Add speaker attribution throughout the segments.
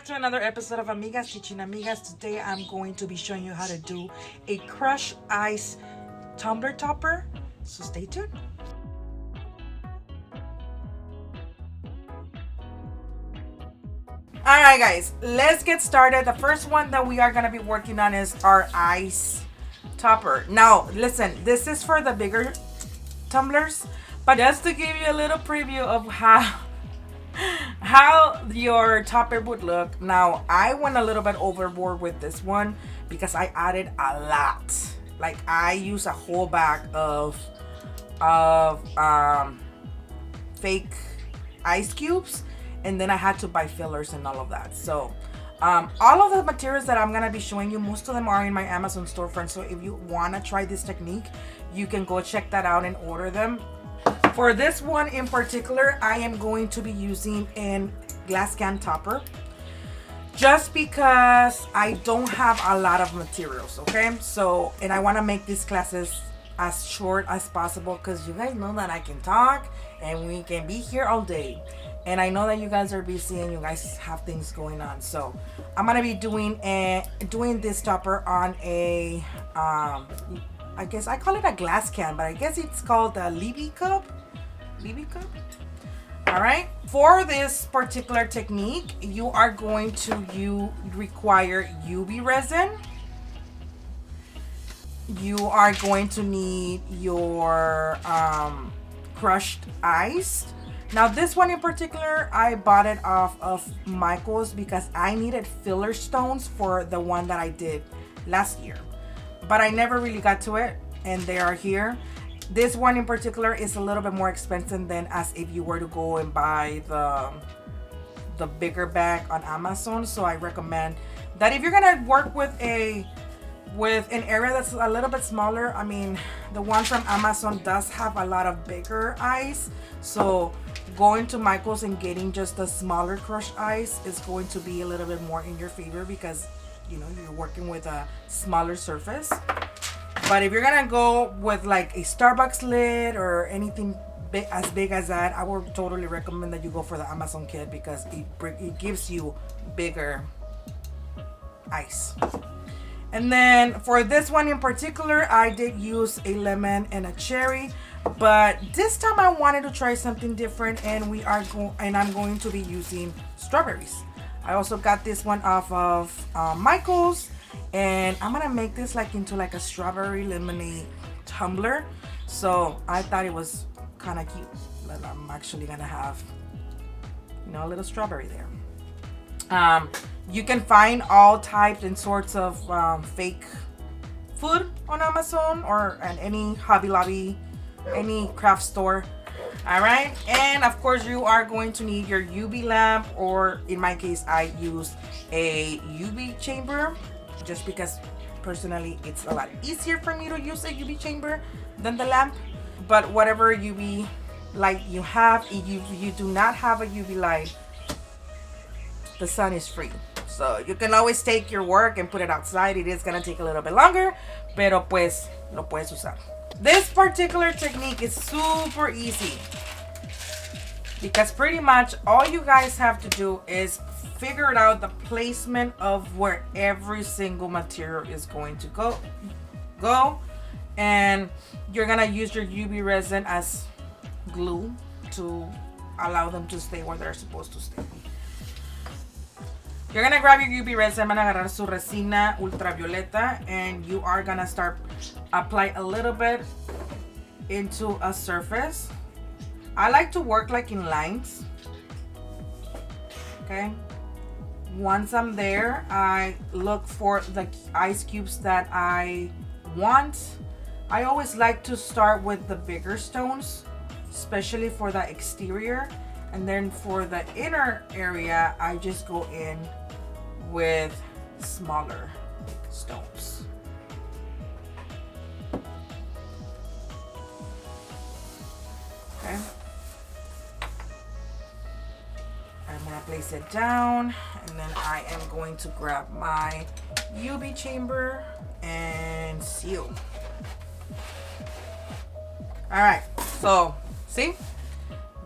Speaker 1: back to another episode of Amigas Teaching Amigas. Today I'm going to be showing you how to do a crushed ice tumbler topper. So stay tuned. Alright guys, let's get started. The first one that we are going to be working on is our ice topper. Now listen, this is for the bigger tumblers, but just to give you a little preview of how your topper would look. Now I went a little bit overboard with this one because I added a lot. Like I use a whole bag of fake ice cubes, and then I had to buy fillers and all of that. So all of the materials that I'm gonna be showing you, most of them are in my Amazon storefront. So if you wanna try this technique, you can go check that out and order them. For this one in particular, I am going to be using a glass can topper just because I don't have a lot of materials, okay? So, and I want to make these classes as short as possible because you guys know that I can talk and we can be here all day. And I know that you guys are busy and you guys have things going on. So I'm going to be doing this topper on a, I guess I call it a glass can, but I guess it's called a Libby cup. All right, for this particular technique, you are going to require UV resin. You are going to need your crushed ice. Now this one in particular, I bought it off of Michael's because I needed filler stones for the one that I did last year, but I never really got to it, and they are here. This one in particular is a little bit more expensive than as if you were to go and buy the bigger bag on Amazon. So I recommend that if you're gonna work with an area that's a little bit smaller. I mean, the one from Amazon does have a lot of bigger ice, so going to Michael's and getting just a smaller crushed ice is going to be a little bit more in your favor because you know you're working with a smaller surface. But if you're gonna go with like a Starbucks lid or anything as big as that, I would totally recommend that you go for the Amazon kit because it gives you bigger ice. And then for this one in particular, I did use a lemon and a cherry, but this time I wanted to try something different, and I'm going to be using strawberries. I also got this one off of Michael's. And I'm gonna make this into a strawberry lemonade tumbler. So I thought it was kind of cute that I'm actually gonna have, a little strawberry there. You can find all types and sorts of fake food on Amazon or at any Hobby Lobby, any craft store. All right, and of course you are going to need your UV lamp, or in my case I use a UV chamber, just because personally it's a lot easier for me to use a UV chamber than the lamp. But whatever UV light you have, if you do not have a UV light, the sun is free. So you can always take your work and put it outside. It is gonna take a little bit longer, pero pues lo puedes usar. This particular technique is super easy because pretty much all you guys have to do is figure out the placement of where every single material is going to go, and you're gonna use your UV resin as glue to allow them to stay where they're supposed to stay. You're gonna grab your UV resin, van a agarrar su resina ultravioleta, and you are gonna start apply a little bit into a surface. I like to work in lines. Okay. Once I'm there, I look for the ice cubes that I want. I always like to start with the bigger stones, especially for the exterior. And then for the inner area, I just go in with smaller stones. Okay. I'm gonna place it down, and then I am going to grab my UV chamber and seal. All right, so see,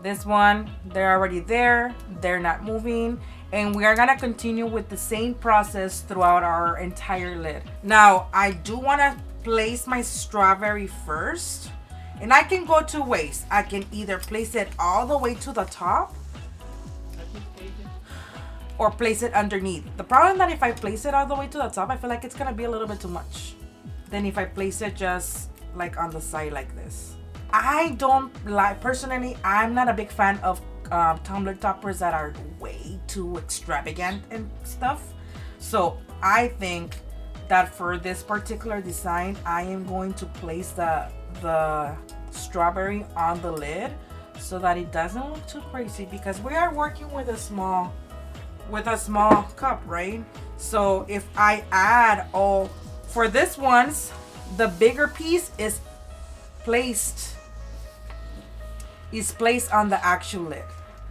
Speaker 1: this one, they're already there, they're not moving, And we are gonna continue with the same process throughout our entire lid. Now, I do wanna place my strawberry first. And I can go two ways. I can either place it all the way to the top or place it underneath. The problem that if I place it all the way to the top, I feel like it's gonna be a little bit too much than if I place it just like on the side like this. I don't like, personally, I'm not a big fan of tumbler toppers that are way too extravagant and stuff. So I think that for this particular design, I am going to place the strawberry on the lid so that it doesn't look too crazy, because we are working with a small cup, right? So if I add for this one's, the bigger piece is placed on the actual lid.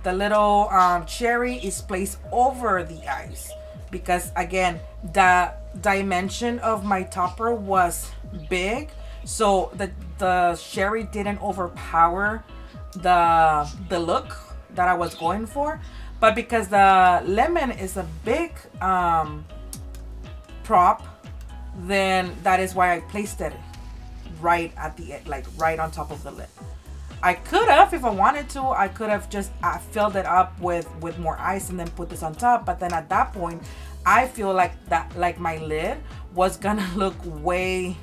Speaker 1: The little cherry is placed over the ice, because again, the dimension of my topper was big, so the cherry didn't overpower the look that I was going for. But because the lemon is a big prop, then that is why I placed it right at the end, like right on top of the lid. I could have, if I wanted to, I could have just filled it up with more ice and then put this on top. But then at that point, I feel like my lid was gonna look way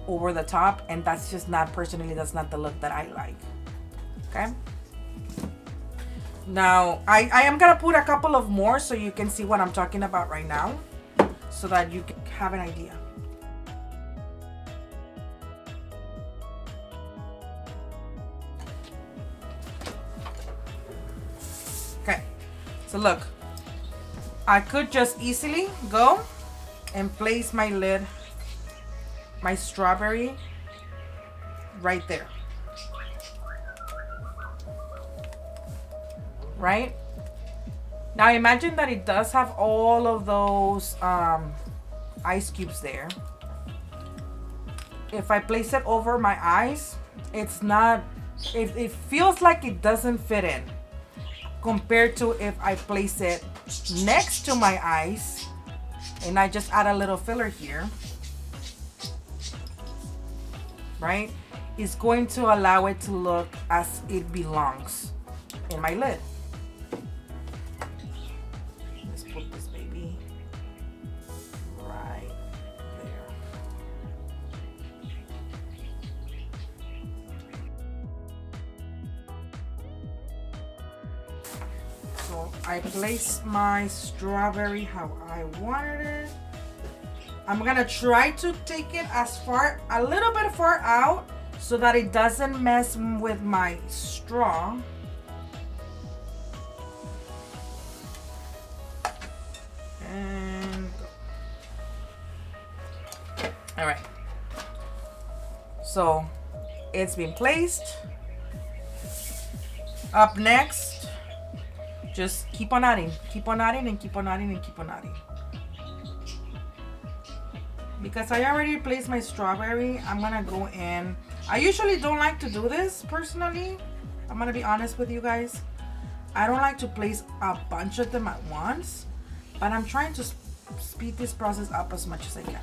Speaker 1: over the top, and that's just not, personally, that's not the look that I like. Okay. Now, I am gonna put a couple of more so you can see what I'm talking about right now, so that you can have an idea. Okay, so look, I could just easily go and place my lid, my strawberry, right there. Right? Now imagine that it does have all of those ice cubes there. If I place it over my eyes, it's not, it feels like it doesn't fit in, compared to if I place it next to my eyes and I just add a little filler here, right? It's going to allow it to look as it belongs in my lid. Let's put this baby right there. So I placed my strawberry how I wanted it. I'm gonna try to take it a little bit far out so that it doesn't mess with my straw. And go. All right. So it's been placed. Up next, just keep on adding, keep on adding, and keep on adding, and keep on adding. Because I already placed my strawberry, I'm gonna go in. I usually don't like to do this personally. I'm gonna be honest with you guys. I don't like to place a bunch of them at once, but I'm trying to speed this process up as much as I can.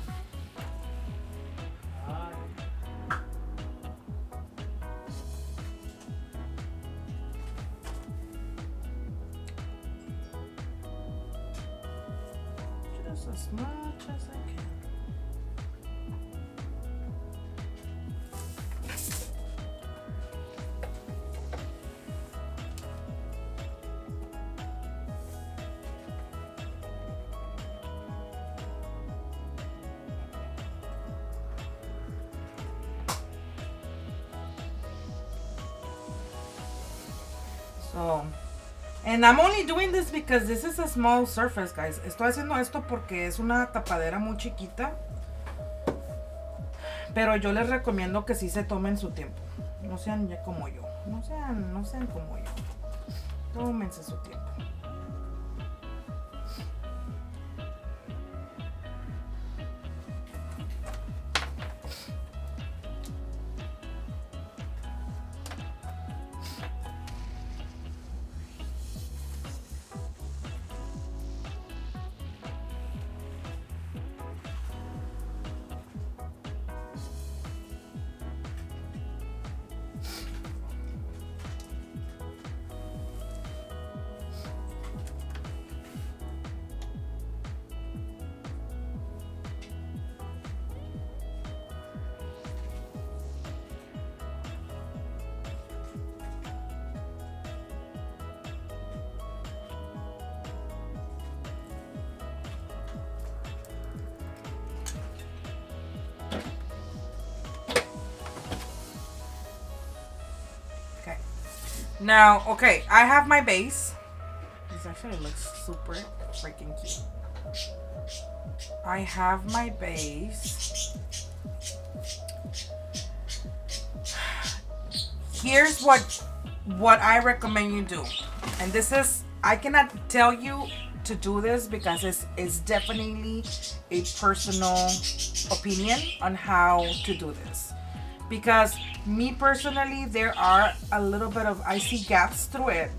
Speaker 1: Just as much as I can. So, and I'm only doing this because this is a small surface, guys. Estoy haciendo esto porque es una tapadera muy chiquita. Pero yo les recomiendo que sí se tomen su tiempo. No sean ya como yo. No sean como yo. Tómense su tiempo. Now, okay, I have my base. This actually looks super freaking cute. I have my base. Here's what I recommend you do. And this is, I cannot tell you to do this because it's definitely a personal opinion on how to do this. Because me personally, there are a little bit of, I see gaps through it.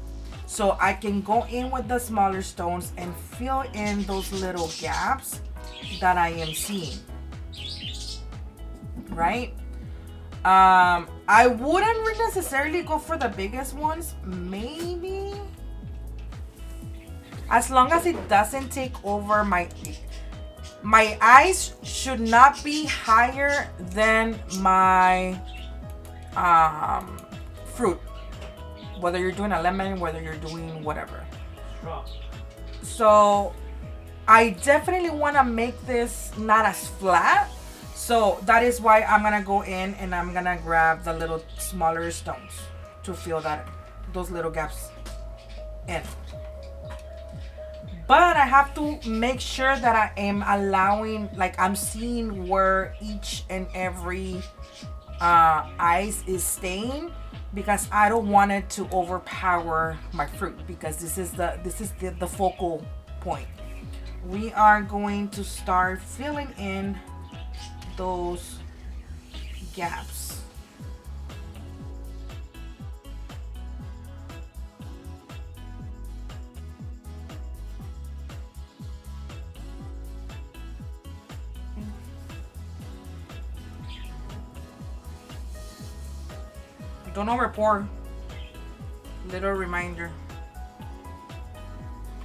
Speaker 1: So I can go in with the smaller stones and fill in those little gaps that I am seeing. Right? I wouldn't necessarily go for the biggest ones. Maybe as long as it doesn't take over my eyes should not be higher than my fruit, whether you're doing a lemon, whether you're doing whatever. So I definitely want to make this not as flat, so that is why I'm gonna go in and I'm gonna grab the little smaller stones to fill those little gaps in. But I have to make sure that I am allowing, like I'm seeing where each and every ice is staying, because I don't want it to overpower my fruit, because this is the focal point. We are going to start filling in those gaps. Don't over pour. Little reminder.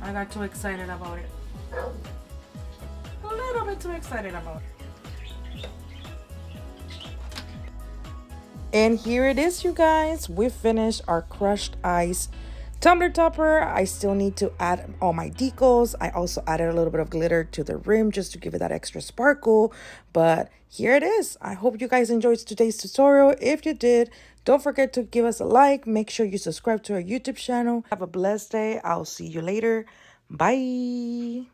Speaker 1: I got too excited about it. A little bit too excited about it. And here it is, you guys. We finished our crushed ice tumbler topper. I still need to add all my decals. I also added a little bit of glitter to the rim just to give it that extra sparkle. But here it is. I hope you guys enjoyed today's tutorial. If you did, don't forget to give us a like. Make sure you subscribe to our YouTube channel. Have a blessed day. I'll see you later. Bye.